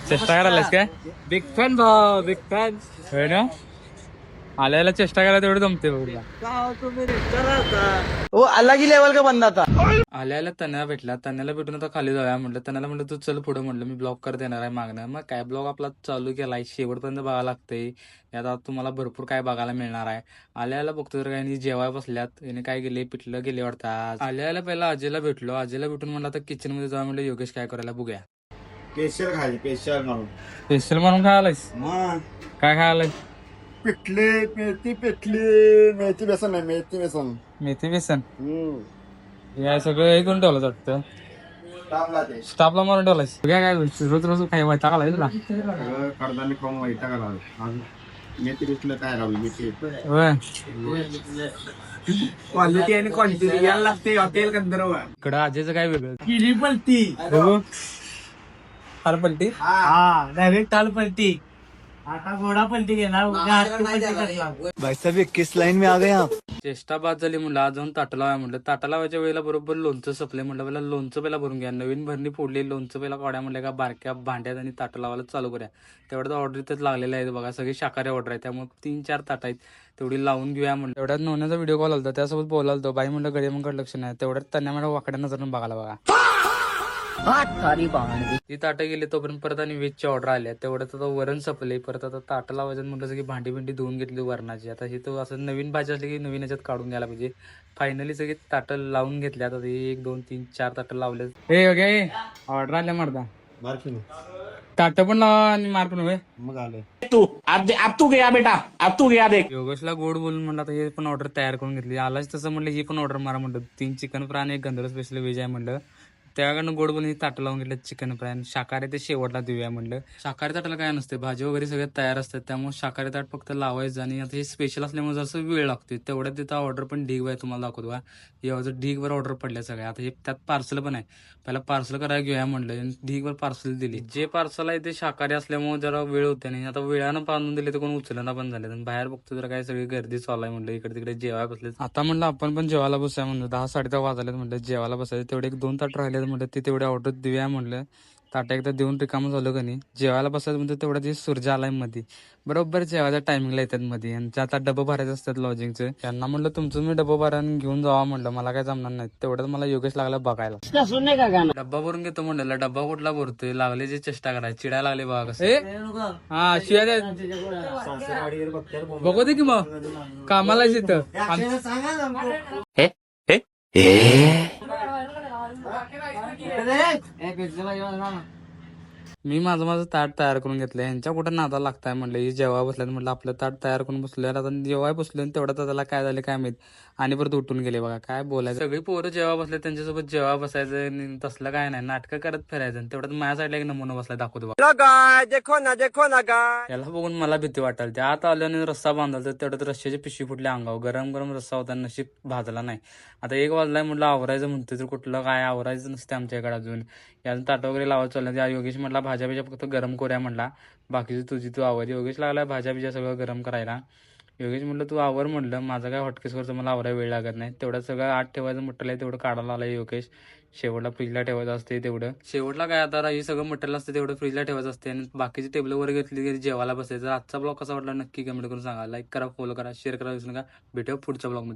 चेष्टा करायलास काय? बिग फॅन भाऊ, बिग फॅन. होय ना, आल्याला चेष्टा करायला तेवढं जमते बघा. वो अलग ही लेवल का बंदा था. आल्याला तन्या भेटला, तन्याला भेटून आता खाली जाऊया म्हटलं. तन्याला म्हटलं तू चल पुढे, म्हटलं मी ब्लॉग करत येणार आहे मागणं. मग काय ब्लॉग आपला चालू केलाय, शेवटपर्यंत बघायला लागतंय. यात आता तुम्हाला भरपूर काय बघायला मिळणार आहे. आल्याला बघतो तर काही जेवाय बसल्यात, याने काय गेले पिठलं गेले वाटतात. आल्याला पहिला अजयला भेटलो, अजयला भेटून म्हणलं आता किचन मध्ये जाऊया म्हटलं, योगेश काय करायला बघूया. स्पेशल खाली, स्पेशल म्हणून. स्पेशल म्हणून खायलायस? मग काय खायलाय? पिठले, मेथी बेसन आहे, मेथी बेसन. मेथी बेसन. या सगळं हे करून ठेवलं वाटतं, स्टाफला मारून ठेवलायस. काय रोज रोज काय वाईट टाकालाय तुला? कडधान्य खाऊन वैताग आला. मेथी बेसन काय राहू, मेथी क्वालिटी आणि क्वांटिटी यायला लागते हॉटेल गंधर्व. इकडं अजयचं काय वेगळं? किली पलटी. थाल पलटी. हा, डायरेक्ट थाल पलटी. आता घोडा पलटी घेणार. भाई साहब किस लाइन में आ गए आप. चेष्टा बाद झाली म्हणलं, आज जाऊन ताटं लावाय म्हणलं. ताटं लावायच्या वेळेला बरोबर लोणचं सपले म्हणलं, पहिला लोणचं पहिला भरून घ्या. नवीन भरणी फोडली, लोणचं पहिला काढ्या म्हणलं का बारक्या भांड्यात आणि ताटं लावायला चालू करूया. तेवढ्यात ऑर्डर इथं लागलेलं आहे बघा, सगळी शाकाहारी ऑर्डर आहे, त्यामुळे 3-4 ताटं आहेत, तेवढी लावून घेऊया म्हणलं. तेवढ्यात नवण्याचा व्हिडिओ कॉल आला, त्यासोबत बोलायला बाई म्हणलं गडियामध्ये लक्ष नाही. तेवढ्यात त्यांना मला वाकड्या नजरनं बघायला बघा. ती ताटं गेली तोपर्यंत परत आणि व्हेजची ऑर्डर आल्या. तेवढ्यात आता वरण सपले, परत आता ताटं लावायचं म्हटलं सगळी भांडी बिंडी धुवून घेतली वरणाची. आता ही तो असं नवीन भाजी असली की नवीन याच्यात काढून घ्यायला पाहिजे. फायनली सगळी ताटं लावून घेतली. आता 1, 2, 3, 4 ताटं लावले. हे ओके, ऑर्डर आल्या मर्दा. ताटं पण लावा आणि मार पण होय. मग आले तू अब तू गया बेटा, अब तू गया देख. योगेशला गोड बोलून म्हणलं आता हे पण ऑर्डर तयार करून घेतली. आलाच तसं म्हणलं ही पण ऑर्डर मारा म्हणलं. 3 चिकन फ्राय आणि 1 गंधर्व स्पेशल व्हेज आहे म्हणलं. त्याकडनं गोड बोलून ताटं लावून घेतलं चिकन फ्राय. शाकाहारी ते शेवटला देऊया म्हणलं. शाकाहारी ताटाला काय नसते, भाजी वगैरे सगळ्यात तयार असतात, त्यामुळे शाकाहारी ताट फक्त लावायचं. आणि आता हे स्पेशल असल्यामुळे जसं वेळ लागतो तेवढ्यात तिथं ऑर्डर पण ढीग आहे, तुम्हाला दाखवतो का. यावं ढीगवर ऑर्डर पडल्या सगळ्या. आता हे त्यात पार्सल पण आहे, पहिला पार्सल करायला घेऊया म्हणलं, ढीगवर पार्सल दिली. जे पार्सल आहे ते शाकाहारी असल्यामुळे जरा वेळ होते नाही. आता वेळानं बांधून दिले तर कोण उचलना पण झाले. बाहेर बघतो तर काय सगळी गर्दी चालू आहे म्हणलं, इकडे तिकडे जेवायला बसले. आता म्हणलं आपण पण जेवायला बसूया म्हणलं, 10-10:30 वाजले म्हणलं जेवायला बसायचं. तेवढे 1-2 ताट राहिले म्हणलं, ते तेवढे ऑर्डर देऊया म्हणलं. ताटा एकदा देऊन रिकामं झालं का नाही, जेवायला बसायचं म्हणजे तेवढ्या ते सूर्य आलाय मध्ये, बरोबर जेवायच्या टायमिंगला येतात मध्ये. आणि आता डबं भरायचं असतात लॉजिंगचे, त्यांना म्हणलं तुमचं मी डबं भरायला घेऊन जावा म्हणलं, मला काय जमणार नाही. तेवढ्यात मला योगेश लागला बघायला. डब्बा भरून घेतो म्हणलं, डब्बा कुठला भरतोय, लागले जे चेष्टा करायची, चिडायला लागले बघा कसं. हा शिवाय बघू दे की मग कामाला इथं. मी माझं ताट तयार करून घेतलं, यांच्या कुठं नादा लागताय म्हणलं. ही जेव्हा बसल्यात म्हटलं, आपलं ताट तयार करून बसल्यावर आता जेव्हा बसलो तेवढ्या त्याला काय झालं काय माहित, आणि परत उठून गेले बघा. काय बोलायचं, सगळी पोरं जेव्हा बसले त्यांच्यासोबत जेव्हा बसायचं, तसलं काय नाही, नाटकं करत फिरायचं. आणि तेवढ्यात माझ्या साईडला एक नमुना बसला, दाखवतो बघा. याला बघून मला भीती वाटाल. त्या आत आल्याने रस्सा बांधाल तर तेवढ्यात रश्श्याची पिशवी फुटली अंगावर. गरम गरम रस्सा होता, नशीब भाजला नाही. आता 1 वाजलाय म्हटलं, आवरायचं म्हणतो तर कुठलं काय आवरायचं नसते आमच्याकडे अजून. यातून ताट वगैरे लावायचं चाललं. त्या योगेश म्हटला भाज्या बिज्या फक्त गरम करूया म्हणला, बाकीची तुझी तू आवर. योगेश लागला भाज्या बिज्या सगळं गरम करायला. योगेश म्हटलं तू आवर म्हणलं, माझं काय हॉटकेसवरचं मला आवरायला वेळ लागत नाही. तेवढं सगळं आत ठेवायचं म्हटलं आहे, तेवढं काढायला आलाय योगेश. शेवटला फ्रीजला ठेवायचं असते तेवढं. शेवटला काय आता हे सगळं मटेरियल असते तेवढं फ्रीजला ठेवायचं असते, आणि बाकीची टेबल वर घेतली जेवायला बसायचं. आजचा ब्लॉग कसा वाटला नक्की कमेंट करून सांगा. लाईक करा, फॉलो करा, शेअर करा, विसरू नका. भेटूया पुढच्या ब्लॉगमध्ये.